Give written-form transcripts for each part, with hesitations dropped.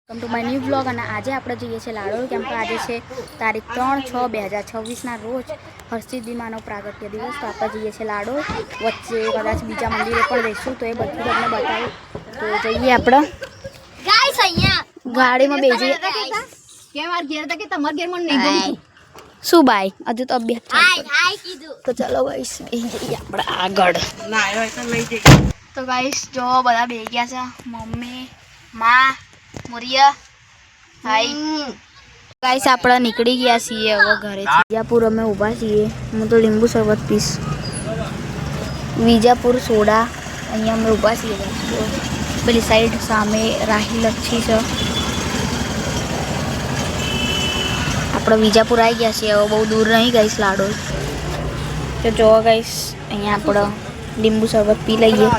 Welcome to my new blog અને આજે આપણે જઈએ છીએ લાડોળ કેમ કે આજે છે તારીખ 3/6/2026ના રોજ હરસિદ્ધિમાનો પ્રાગટ્ય દિવસ. તો આપણે જઈએ છીએ લાડોળ, વચ્ચે કદાચ બીજા મંદિરે પણ રહીશું તો એ બધું તમને બતાવું. તો જઈએ આપણે ગાઈસ. અહીંયા ગાડીમાં બેસી શું બાય હજુ તો અભ્યાસ તો ચાલો ગાઈસ જઈએ આપણે આગળ. તો ગાઈસ જો બધા બેસી ગયા છે, મમ્મી માં મોરિયા હાય ગાઈસ. આપણે નીકળી ગયા છીએ હવે ઘરે. વિજાપુર અમે ઊભા છીએ. હું તો લીંબુ શરબત પીશ. વિજાપુર સોડા અહીંયા અમે ઊભા છીએ. પેલી સાઈડ સામે રાહી લચ્છી છે. આપણે વિજાપુર આવી ગયા છીએ. હવે બહુ દૂર નહીં ગાઈસ લાડોળ. તો જો ગાઈસ અહીંયા આપણે લીંબુ શરબત પી લઈએ.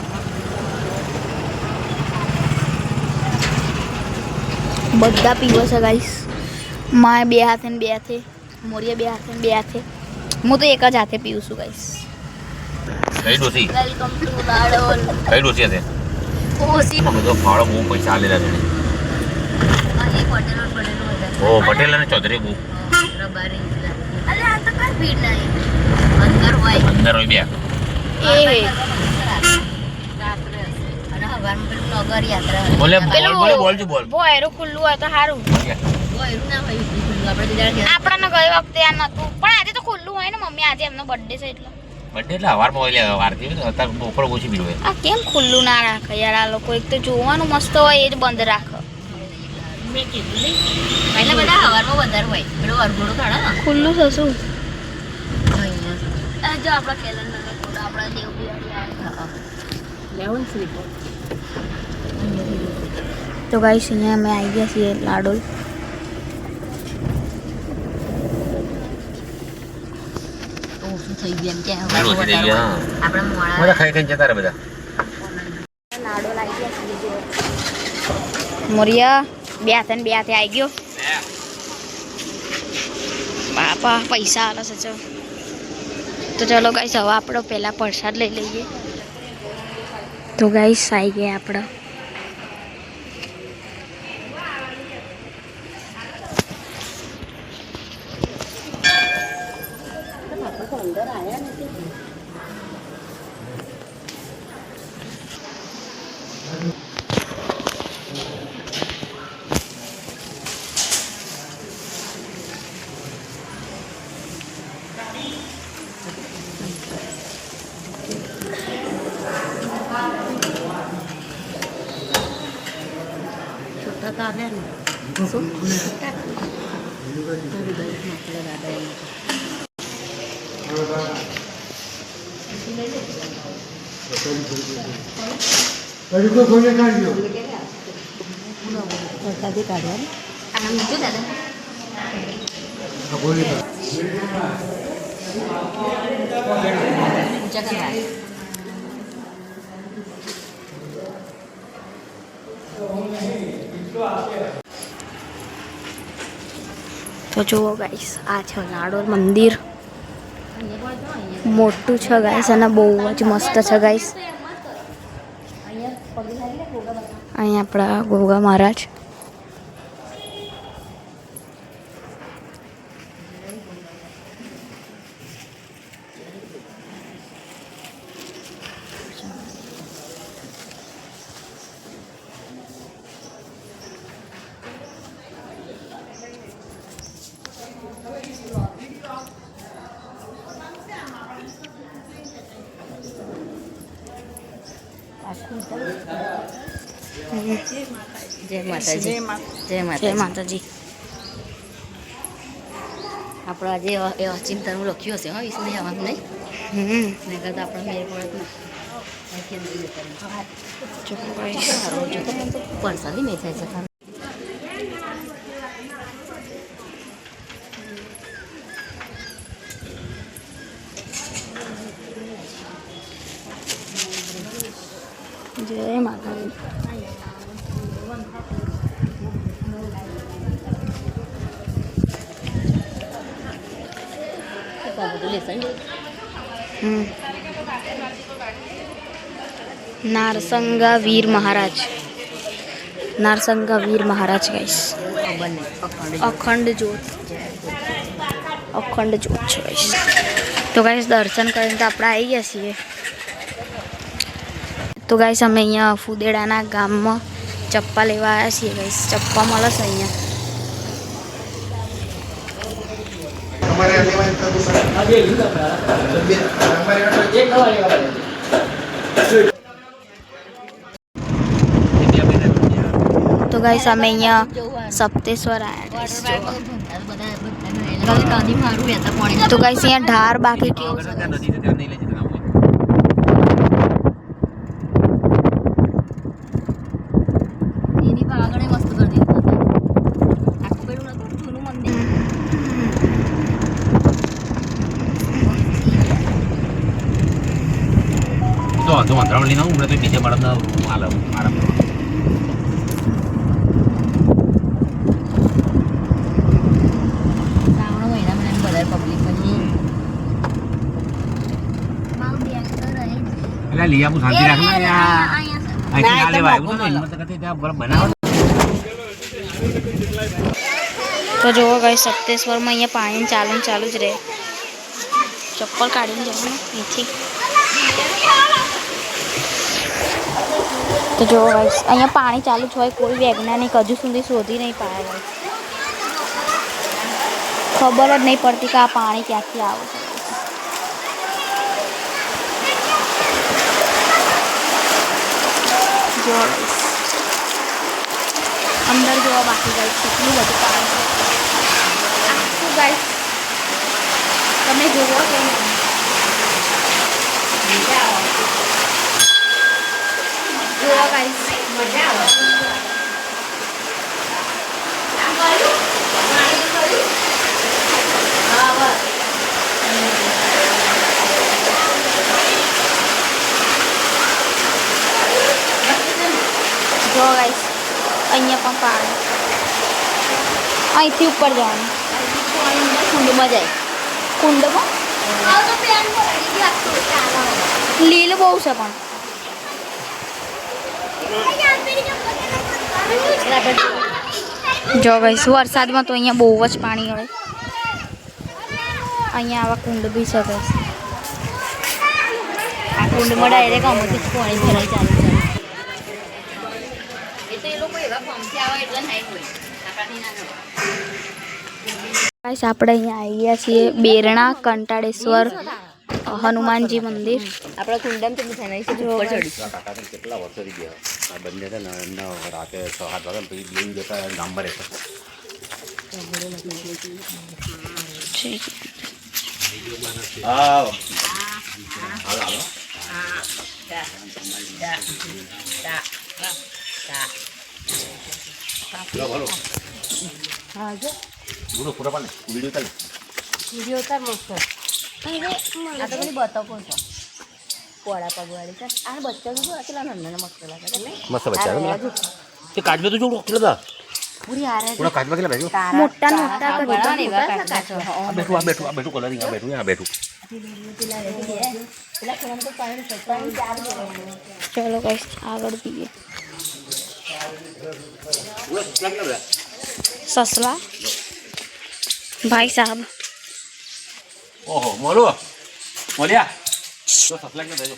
બધા પીવો છે ગાઈસ. માં બે હાથે ને બે હાથે, મોરિયા બે હાથે ને બે હાથે, હું તો એક જ હાથે પીવું છું ગાઈસ. કઈ ડોસી વેલકમ ટુ લાડોળ. કઈ ડોસી છે ઓસી બધો ફાળો બહુ પૈસા આલેલા છે. આ એક હોટેલ પર પડેલો હતો. ઓ પટેલ અને ચૌધરી બહુ રબારી અલે આ તો કઈ ભીડ નહીં. અંદર હોય બે એ નગર યાત્રા બોલે બોલે બોલજો બોલ બોયરું ખુલ્લું હોય તો સારું. બોયરું ના હોય ખુલ્લું. આપણને ગઈ વખતે આ નતું, પણ આજે તો ખુલ્લું હોય ને મમ્મી. આજે એમનો બર્થડે છે એટલે બર્થડે એટલે હવારમાં હોય વારથી અત્યારે બપોર ઓછી ભીડ હોય. આ કેમ ખુલ્લું ના રાખે યાર આ લોકો? એક તો જોવાનું મસ્ત હોય એ જ બંધ રાખે. મેં કીધું નહીં એટલે બધા હવારમાં વધારે હોય. પેલો અરઘોડો કાઢે ને ખુલ્લું છે શું? જો આપણા કેલેન્ડર ફોટો આપણા દેવ લેવન સ્લીપ. તો ગાઈસ અહીંયા અમે આવી ગયા છીએ લાડોળ. મોરિયા બે હાથે ને બે હાથે આવી ગયો. બાપા પૈસા આલે છે. તો ચલો ગાઈસ હવે આપણે પહેલા પ્રસાદ લઈ લઈએ. તો ગાઈસ આવી ગયા આપણે. તો જુઓ ગાઈસ આ છે લાડોળ મંદિર. મોટું છે ગાઈસ અને બહુ જ મસ્ત છે ગાઈસ. અહીંયા આપણા ગોગા મહારાજ. જય માતાજી. જય માતાજી. આપણે આજે એવા ચિંતન લખ્યું હશે. હા ઈસને આવવાનું નહીં. નહીં કરતા આપણે મેળ પડે પરસાદી નહીં થાય છે. જય માતાજી. નારસંગા વીર મહારાજ. નરસંગવીર મહારાજ ગાઈસ અખંડ જ્યોત છે ગાઈસ. તો ગાઈસ દર્શન કરીને તો આપણે આવી ગયા છીએ. તો ગાઈસ અમે અહીંયા ફુદેડાના ગામમાં ચપ્પા લેવા આવ્યા છીએ ગાઈસ. ચપ્પા મળે છે અહીંયા. તો ગાઈસ અમે અહીંયા સપ્તેશ્વર આવ્યા. તો ગાઈસ અહીંયા ઢાર બાકી કેવું છે. તો અંતરાણ લઈને આવું હમણાં તો બીજા મારા મારા लिया वो शांति रखना यार ऐसे ना ले भाई वो तो हिम्मत करते ત્યાં બરાબર બનાવો. તો જો ગાઈસ સપ્તેશ્વરમાં અહીંયા પાણી ચાલુ જ રહે. ચપ્પલ કાઢીને જવાનું અહીંથી. તો જો ગાઈસ અહીંયા પાણી ચાલુ જ હોય. કોઈ વૈજ્ઞાનિક હજુ સુધી શોધી નહીં પાયા. ખબર જ નહીં પડતી કે આ પાણી ક્યાંથી આવે છે. જો અંદર જોવા બાકી ગાઈસ કેટલું બધું પાણી છે. આખું ગાઈસ તમે જોવો કે જોવા ગાઈસ મજા આવે. જો ગાઈસ અહીંયા પણ પાણી. અહીંથી ઉપર જવાનું. કુંડમાં જાય. કુંડમાં લીલ બહુ છે પણ. જો ગાઈસ વરસાદમાં તો અહીંયા બહુ જ પાણી હોય. અહીંયા આવા કુંડ બી છે ગાઈસ. આ કુંડમાં ડાયરેક્ટ આમાંથી જ પાણી ભરાઈ ચાલે છે. ગાઈસ આપણે અહીંયા આવી ગયા છીએ બેરણા કંટાળેશ્વર હનુમાનજી મંદિર. આપણે કુંડમ કેટલું થાય ઉપર ચડી કેટલા વર્ષો થઈ ગયા આ બંને છે ને એમના રાતે 6-7 વાગે પછી બેન જતા ગામમાં રહેતા. પૂરો પાડે વિડીયો ઉતાર મસ્ત. આ તો બધી બતાવો છો પોળા પગવાળી છે. આ બચ્ચા તો કેટલા નાના મસ્ત લાગે. મસ્ત બચ્ચા એ કાચમાં તો જોડો કેટલા હતા પૂરી આરે પૂરા કાચમાં કેટલા બેઠું મોટા કરી બેઠું કલરિંગ આ બેઠું. ચલો ગાઈસ આગળ જઈએ. સસલા ભાઈ સાहब. ઓહો મોલ્યા તો સસલા કે દેજો.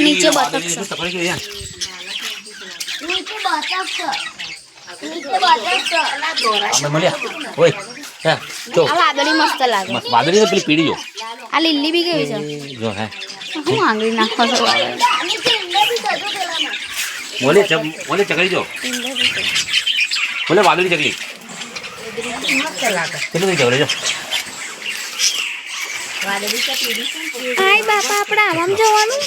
નીચે બતક વાદળી મસ્ત લાગે. વાદળી ને પેલી પીળી જો. આ લીલી બી કેવી છે જો હે હું આંગળી નાખો છો. મોલે ચકલી જો. મોલે વાદળી ચકલી કેટલી ચકલી જો. હાય બાપા આપણે આરામ જવાનું.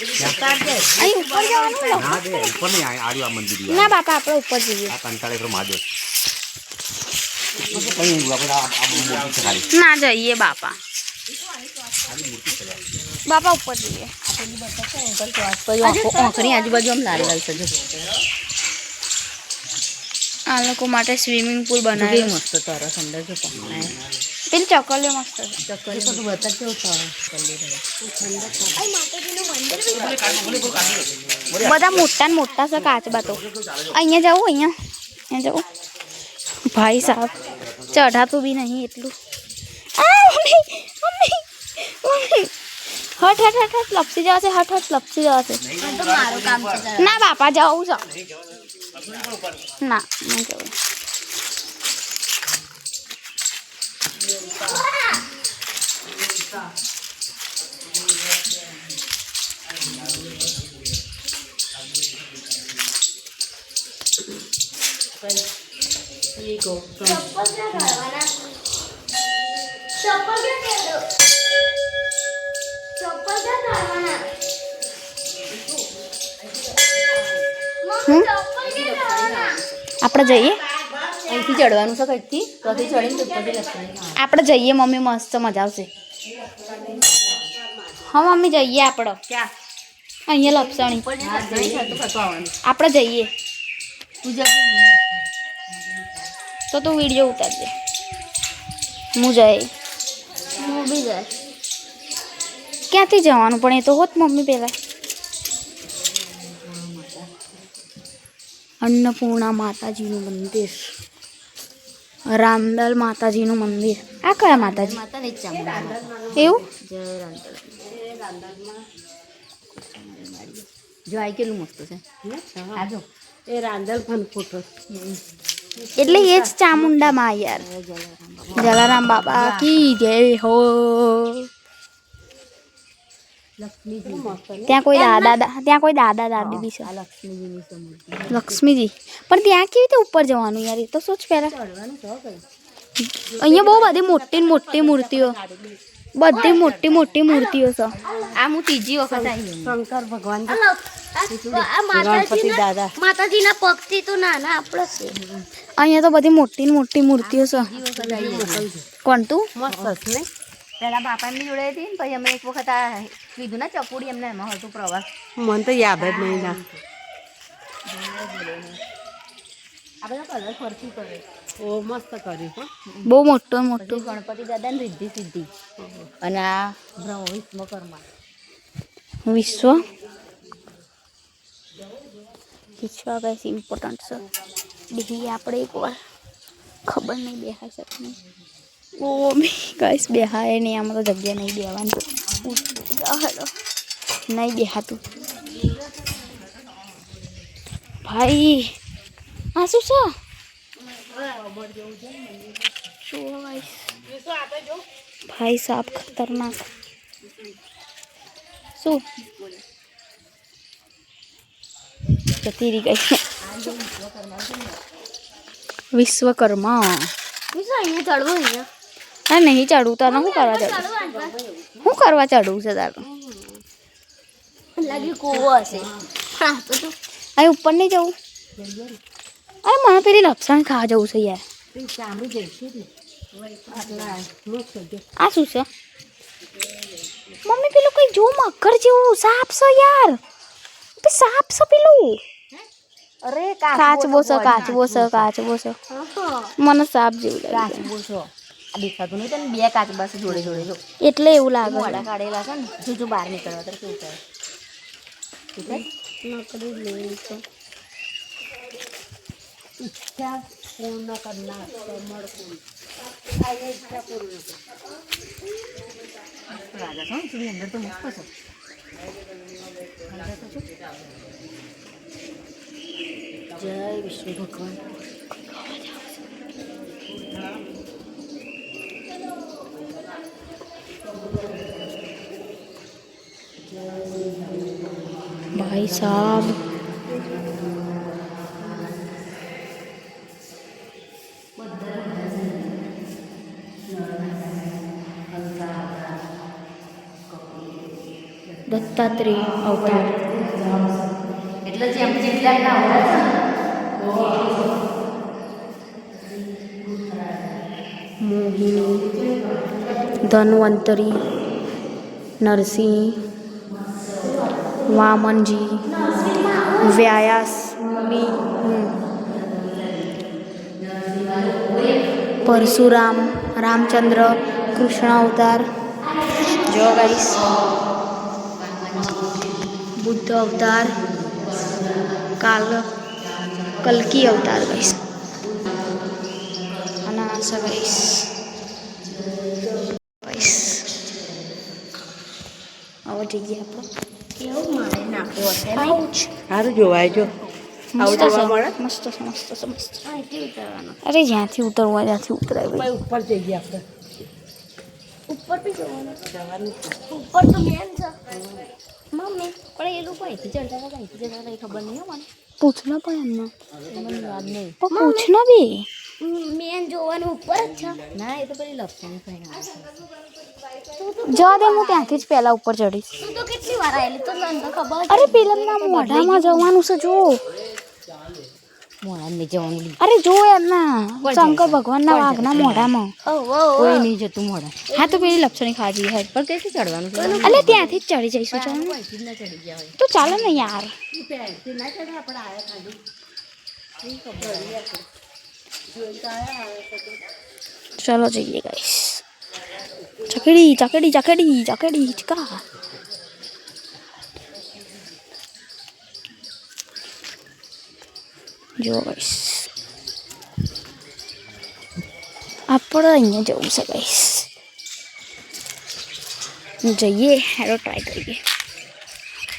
અહીં ઉપર જવાનું. ના દે ઉપર નહીં આડ્યું આ મંદિર. ના બાપા આપણે ઉપર જઈએ. આ કંટાળેશ્વર મહાદેવ ના જઈએ બાપા. બાપા ઉપર જઈએ. આંખની આજુબાજુ આમ લાલ લાલ છે. આ લોકો માટે સ્વિમિંગ પુલ કેવી બનાવ્યો મસ્ત તરસ અંદર જો પણ પેલી ચકલીઓ મસ્ત છે. ચક્કર તો બતા કેવું થાય બધા મોટા ને મોટા છે કાચબા તો. અહીંયા જવું અહીંયા જવું ભાઈ સાહેબ ચઢાતું બી નહીં એટલું. હટ હટ હટ હટ લપસી જવાશે. હટ હટ લપસી જવાશે. ના બાપા જવું છે. ના નહીં જવું. આપણે જઈએ. અહીંથી ચડવાનું છે કંઈકથી ત્યાંથી ચડીને પેપરથી લખવાનું. આપણે જઈએ મમ્મી મસ્ત મજા આવશે. હા મમ્મી જઈએ આપણે. ક્યાં અહીંયા લપસણી આપણે જઈએ. તો તું વિડીયો ઉતારજે. હું જઈ હું બી જાય. ક્યાંથી જવાનું પણ એ તો હોત મમ્મી પહેલાં. અન્નપૂર્ણા માતાજીનું મંદિર, રામદલ માતાજીનું મંદિર. આ કયા માતાજી? માતાને જ ચામુંડા એવું? જય રાંદલમાં જો આ કેટલું મસ્ત છે. આ જો એ રાંદલ પણ ફોટો એટલે એ જ ચામુંડા માં યાર. જલારામ બાબા કી જય હો. લક્ષ્મીજી ત્યાં કોઈ દાદા દાદી બી છે. આ લક્ષ્મીજીની સમૂર્તિ લક્ષ્મીજી પણ ત્યાં કેવી રીતે ઉપર જવાનું યાર? એ તો સોચ પહેલા. ચડવાનું છે કઈ અહીંયા બહુ બધી મોટી મોટી મૂર્તિઓ, બધી મોટી મોટી મૂર્તિઓ છે. આ હું ત્રીજી વખત આવી. શંકર ભગવાન ગણપતિ દાદા માતાજીના પગથી તો નાના આપણે છે. અહીંયા તો બધી મોટી મોટી મૂર્તિઓ છે. કોણ તું? મસ્ત ને પેલા બાપા એમની જોડે હતી ને પછી અમે એક વખત આ કીધું ને ચપુડી એમને એમાં હતું પ્રવાસ. મને તો યાદ જ નહીં ના. આ બધા કલર ફરતી કરે. ઓ મસ્ત કર્યું. બહુ મોટો મોટો ગણપતિ દાદા ને રિદ્ધિ સિદ્ધિ અને આ વિશ્વકર્મા વિશ્વ કઈ ઇમ્પોર્ટન્ટ છે. બેહીએ આપણે એકવાર. ખબર નહીં બેહાઈ શકે નહીં. ઓ ગાઈસ બેહાય નહીં. આમાં તો જગ્યા નહીં બેહવાની. નહીં બેહાતું ભાઈ. આ શું છે? ભાઈ સાહેબ ખતરનાક. શું જતી રહી ગઈ. વિશ્વકર્મા અહીંયા ચડવું. હા નહીં ચડવું. તને શું કરવા ચડવું? શું કરવા ચડવું છે તારું? લાગ્યું કૂવો હશે. અહીં ઉપર નહીં જવું. અરે મને પેલી લપસણ ખાવા જવું છે યાર. આ શું છે મમ્મી? પેલું કઈ જો મગર જેવું સાપ છે યાર. સાપ છે પેલું. અરે કાચબો છે કાચબો છે કાચબો છે. મને સાપ જેવું લાગે. કાચબો છો આ દેખાતું નહીં તને? બે કાચબા છે જોડે જોડે જો. એટલે એવું લાગે. મોડા કાઢેલા છે ને જો બહાર નીકળવા તો કેવું થાય. ઈચ્છા પૂર્ણ કરનાર સમર્પણ. ઈચ્છા પૂર્ણ રાજા છો ને અંદર તો મસ્ત છે. જય વિષ્ણુ ભગવાન. ભાઈ સાहब દત્તાત્રેય અવતાર. એટલે જેમ જેટલા ના હોય મોહિની, ધન્વંતરી, નરસિંહ, વામનજી, વ્યાસ, પરશુરામ, રામચંદ્ર, કૃષ્ણ અવતાર, જો ગાઈસ બુદ્ધ અવતાર, કલ્કી અવતાર ગાઈસ. અને આ છે ગાઈસ આવો જઈએ આપણે. એવું મારે નાખ્યો હશે સારું જોવાય જો મસ્ત છે મસ્ત છે મસ્ત છે મસ્ત. અરે જ્યાંથી ઉતરવું હોય ત્યાંથી ઉતરાય ભાઈ. ઉપર જઈએ આપણે. ઉપર બી જવાનું ઉપર તો મેન છે મમ્મી પણ એ લોકો અહીંથી ચડતા હતા અહીંથી જતા હતા ખબર નહીં હો મને. પૂછના પણ એમને મને યાદ નહીં પણ પૂછના બી મેન જોવાનું ઉપર જ છે. ના એ તો પેલી લપસણી ફાઈન જવા દે હું ત્યાંથી જ પહેલા ઉપર ચડીશ. તું તો કેટલી વાર આવેલી તો તને તો ખબર. અરે પેલા મોઢામાં જવાનું છે જો મોડા નહીં જવાનું. અરે જો એમના શંકર ભગવાનના વાઘના મોઢામાં કોઈ નહીં જતું મોડા. હા તો પેલી લપસણી ખાજી હે પણ કઈથી ચડવાનું છે? એટલે ત્યાંથી જ ચડી જઈશું ચાલો ને. અહીંથી જ ના ચડી ગયા હોય તો ચાલો ને યાર. પહેરથી ના ચડે આપણે આવ્યા ખાલી ચલો જઈએ ગાઈસ. ચકડી ચકડી ચકડી ચકડી ચકા. જો ગાઈસ આપણે અહીંયા જવું છે ગાઈસ. જઈએ હેરો ટ્રાય કરીએ.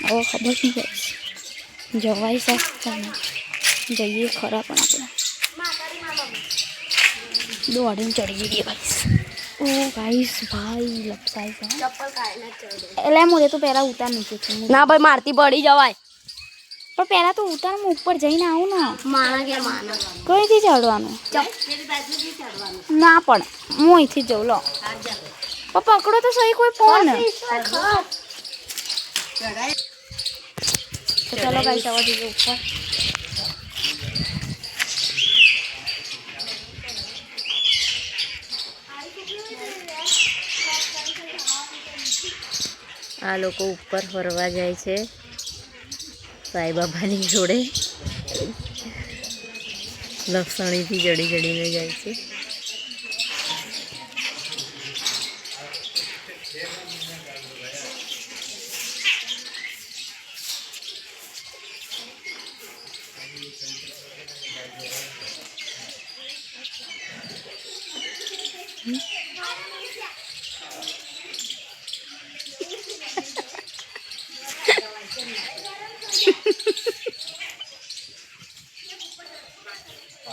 હવે ખબર નહીં ગાઈસ જવાય છે જઈએ ખરા પણ આપણે દોડીને ચડી જઈએ ગાઈસ. ઓ ગાઈસ ભાઈ લપસાય છે એટલે મુझे તો પહેલાં ઉતાર નીચે છે. ના ભાઈ મારતી પડી જવાય. પણ પહેલાં તો ઉતાર હું ઉપર જઈને આવું ને. માણા કે માણા કઈથી ચડવાનું? ના પણ હું અહીંથી જ જઉં લો. પણ પકડો તો સહી કોઈ ફોન. તો ચલો ગાઈસ આવા જઈએ ઉપર. આ લોકો ઉપર ફરવા જાય છે સાઈબાબાની જોડે. લપસણીથી ચડી ચડીને જાય છે.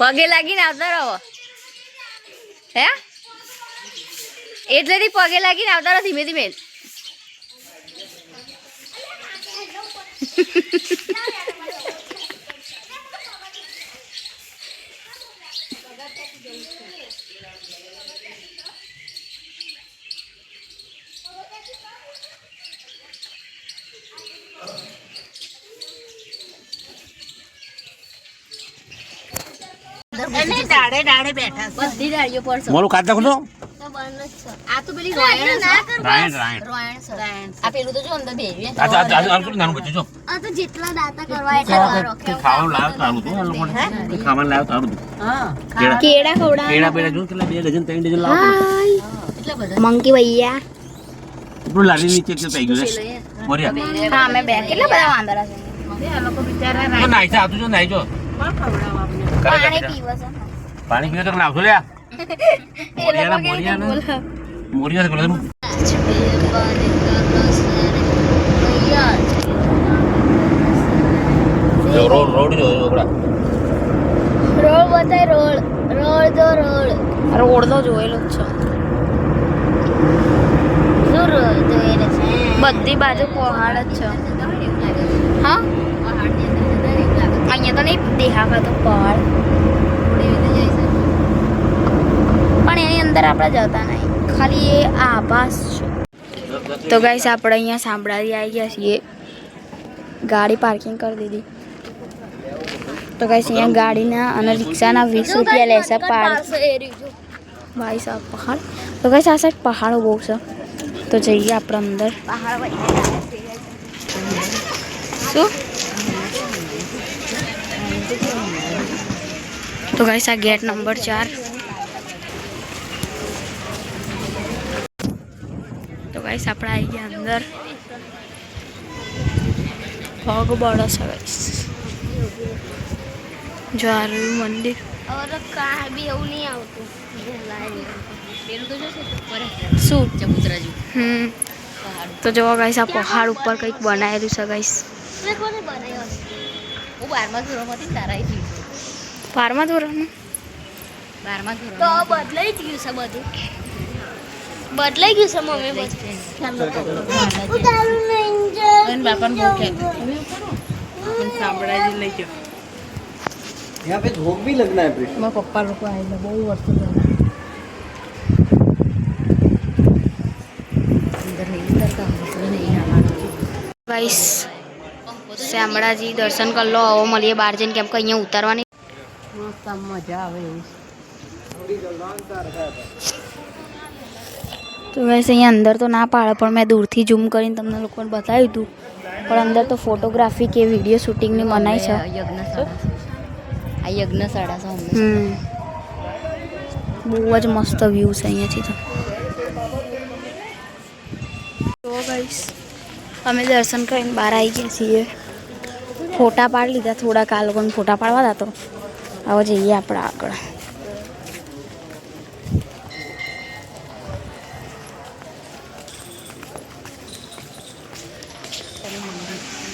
પગે લાગીને આવતા રહો હે એટલેથી પગે લાગીને આવતા રહો ધીમે ધીમે. બધી ડાળીઓ પર મોલું કાઢ નાખો તો આ તો પેલી રોયણ રાયણ રાયણ આ પેલું તો જો અંદર બેહ્યું આ નાનું બચ્ચું જો આ તો જેટલા દાતા કરવા એટલા ખાવાનું લાવ તારું તું આ લોકોને ખાવાનું લાવ તારું તું કેળા ખવડા કેળા પેડા જો કેટલા 2 ડઝન 3 ડઝન લાવ એટલા બધા મંકી ભૈયા એટલું લાલી નીચે કે પઈ ગયું છે મોરિયા હા મેં બે કેટલા બધા વાંદરા છે. આ લોકો બિચારા તો નાઈ જા તું જો નાઈ જો પાણી પીવે છે પાણી પીવે તો લાવજો લે મોરિયા બોલે રોડ રોડ જો ઓકડા રોડ બતાય રોડ રોડ તો રોડ રોડ તો જોયેલો જ છે. શું રોડ જોયેલો છે? બધી બાજુ પહાડ જ છે. હા અહીંયા તો નહીં દેખાતો પહાડ પણ એની અંદર આપણે જતા નહીં ખાલી એ આભાસ છે. તો ગાઈસ આપણે અહીંયા સાંભળાવી આવી ગયા છીએ. ગાડી પાર્કિંગ કરી દીધી. તો ગાઈસ અહીંયા ગાડીના અને રિક્ષાના 20 રૂપિયા લેશે પહાડ. ભાઈ સાહેબ પહાડ. તો ગાઈસ આ સાઈડ પહાડો બહુ છે. તો જઈએ આપણે અંદર. શું? તો તો ગાઈસ આ ગેટ નંબર 4. તો ગાઈસ આપણે આવી ગયા અંદર. પગ બળો છે ગાઈસ. જો આ રહ્યું મંદિર. और કા બી એવું નહીં આવતું પેલું તો જોશે શું ચબુતરાજી તો જો ગાઈસ આ પહાડ ઉપર કંઈક બનાવેલું છે ગાઈસ. મેં કોને બનાવ્યો હું 12મા ધોરણમાંથી તારાઈ ગઈ 12મા ધોરણમાં 12મા ધોરણ તો બદલાઈ ગયું છે બધું બદલાઈ ગયું છે મમ્મી બધું બાપાને બહુ કહેતું સાંભળાજી લઈ જાઓ यहाँ पे धूप भी लगना है प्रीति મારા પપ્પા લોકો આવેલા બહુ વર્ષો પહેલા અંદર નહીં કરતા નહીં આવવાનું ગાઈસ શામળાજી દર્શન કરી લો. હવે મળીએ બહાર જઈને, કેમ કે અહીંયા ઉતારવાની મસ્ત આમ મજા આવે એવું તો ગાઈસ અહીંયા અંદર તો ના પાડે, પણ મેં દૂરથી ઝૂમ કરીને તમને લોકોને બતાવ્યું હતું. પણ અંદર તો ફોટોગ્રાફી કે વિડીયો શૂટિંગની મનાઈ છે. આ યજ્ઞશાળા છે બહુ જ મસ્ત વ્યૂ છે અહીંયાથી તો ગાઈસ અમે દર્શન કરીને બહાર આવી ગયા છીએ. ફોટા પાડી લીધા, થોડાક આ લોકોને ફોટા પાડવા હતા. તો હવે જઈએ આપણે આગળ.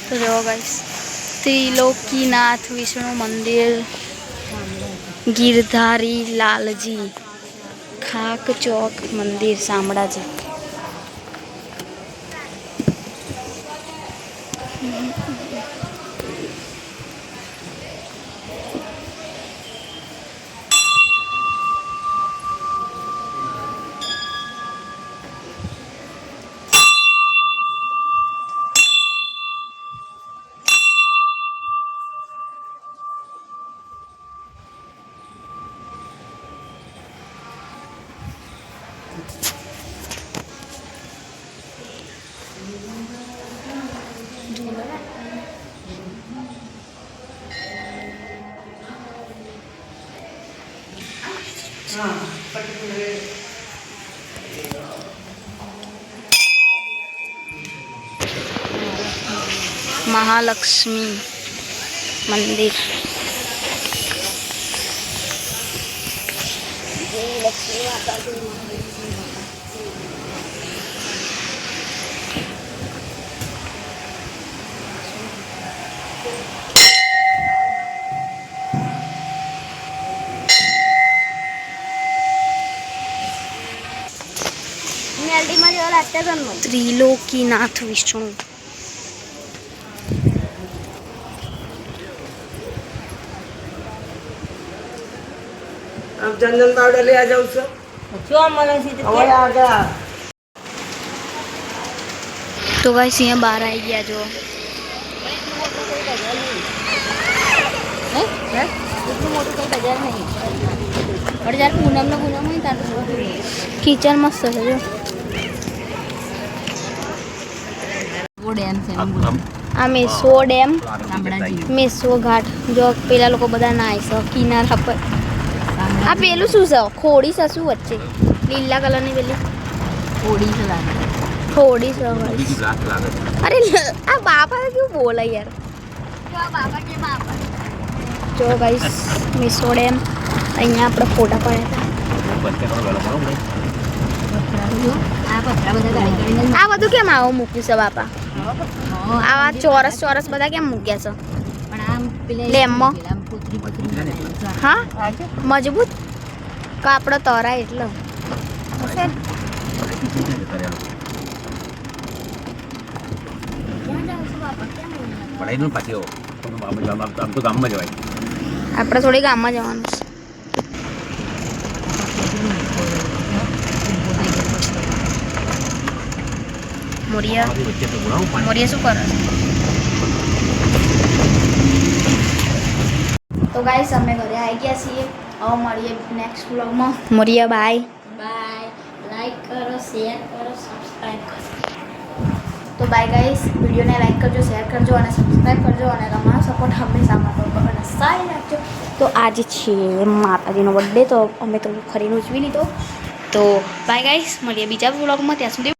તો જો ગાઈસ ત્રિલોકીનાથ વિષ્ણુ મંદિર, ગિરધારી લાલજી ખાક ચોક મંદિર શામળાજી. મહાલક્ષ્મી મંદિર. ત્રિલોકીનાથ વિષ્ણુ. आप चंदन पाउडर ले आ जाओ उसको તો ગાઈસ અહીંયા બહાર આવી ગયા જો. એટલું મોટું કંઈ બજાર નહીં પણ જ્યારે પૂનમનો પૂનમ હોય ત્યારે કિચન મસ્ત છે જો. બહુ ડેમ છે આ મેસો ડેમ, શામળાજી મેસો ઘાટ. જો પેલા લોકો બધા નાય છે કિનારા પર. આ પેલું શું છે? ખોડી છે શું વચ્ચે લીલા કલરની પેલી ઓડી છે લાગે ખોડી છે guys. બીજી ગ્લાસ લાગે છે. અરે આ બાપા કેવું બોલે યાર. બાબા કે બાબા જો ગાઈસ મેસો ડેમ. અહીંયા આપણે ફોટા પાડ્યા બંધ કરવાનો વેલો કરો ને. આ પથરા બધા ગાડી કરીને હતા. આ બધું કેમ આવું મૂક્યું છે બાપા? આવા ચોરસ ચોરસ બધા કેમ મૂક્યા છે? પણ આમ પેલે ડેમમાં? આમ પુતરી પુતરી હા મજબૂત કાપડો તરાય એટલે હશે ને? પડાઈ નું પાછી આમ તો ગામમાં જવાય. આપણે થોડી ગામમાં જવાનું છે. મોરિયા વચ્ચે તો ગુણાવું પાણી. મોરિયા શું કરે છે? તો ગાઈસ અમે ઘરે આવી ગયા છીએ. હવે મળીએ નેક્સ્ટ વ્લોગમાં. મોરિયા બાય બાય લાઈક કરો શેર કરો સબસ્ક્રાઈબ કરો. તો બાય ગાઈસ. વિડીયોને લાઈક કરજો, શેર કરજો અને સબસ્ક્રાઈબ કરજો અને તમારો સપોર્ટ હંમેશા માટે સારી રાખજો. તો આજે છે માતાજીનો બર્થડે, તો અમે તો ખરીને ઉજવી લીધો. તો બાય ગાઈસ, મળીએ બીજા વ્લોગમાં. ત્યાં સુધી